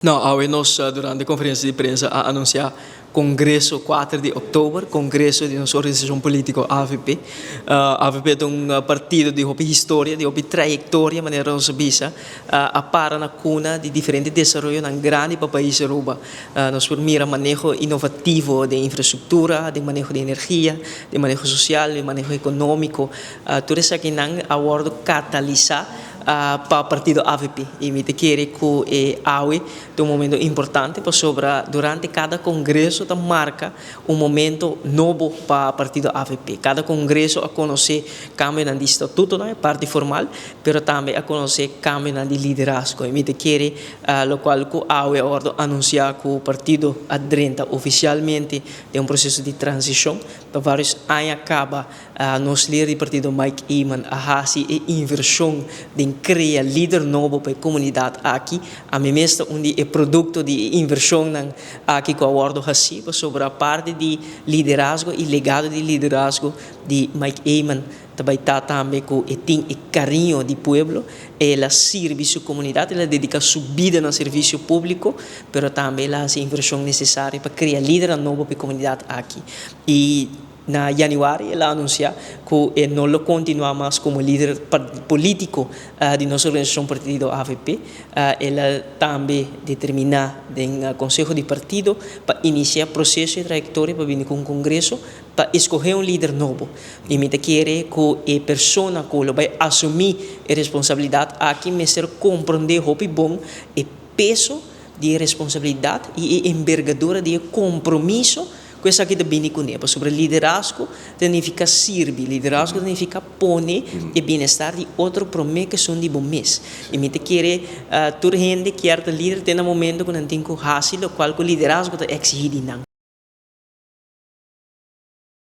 Não, a nós, durante a conferência de imprensa, a anunciar Congresso 4 de outubro, Congresso de nossa organização política AVP. AVP é um partido de história, de trajetória, maneira nossa visa, a para na cuna de diferentes desenvolvimentos na grande para país Europa. Nós mira manejo inovativo de infraestrutura, de manejo de energia, de manejo social, de manejo econômico. Tudo isso aqui não abordo catalisar para o partido AVP. E me querer que AUE é um momento importante para durante cada congresso da marca um momento novo para o partido AVP. Cada congresso a conhecer cambio no estatuto, não é parte formal, mas também a conhecer cambio no liderazgo. E me querer lo qual que AUE agora anunciar que o partido adrenta oficialmente de um processo de transição para vários anos acaba nosso líder do partido Mike Eman a fazer a inversão de criar líder novo para a comunidade aqui. A mim mesmo é produto de inversão aqui com o acordo sobre a parte de liderazgo e legado de liderazgo de Mike Eman. Também está também com o carinho do povo, ela serve sua comunidade, ela dedica sua vida no serviço público, mas também ela faz a inversão necessária para criar líder novo para a comunidade aqui. E na januário ela anuncia que não lo continua mais como líder político de nossa organização partido AVP. Ela também determina no Conselho de Partido para iniciar processo de trajetória para vir com o Congresso para escolher um líder novo. E me quer que a pessoa que vai assumir a responsabilidade aqui me ser compreender o bom o peso de responsabilidade e a envergadura de compromisso. Questo aqui também é conhece sobre liderazgo, significa servir, liderazgo significa pôr o bem-estar de outro promessa que são de bom mês. E me quer toda gente que é líder tem um momento que não tem que fazer, o qual o liderazgo está exigindo.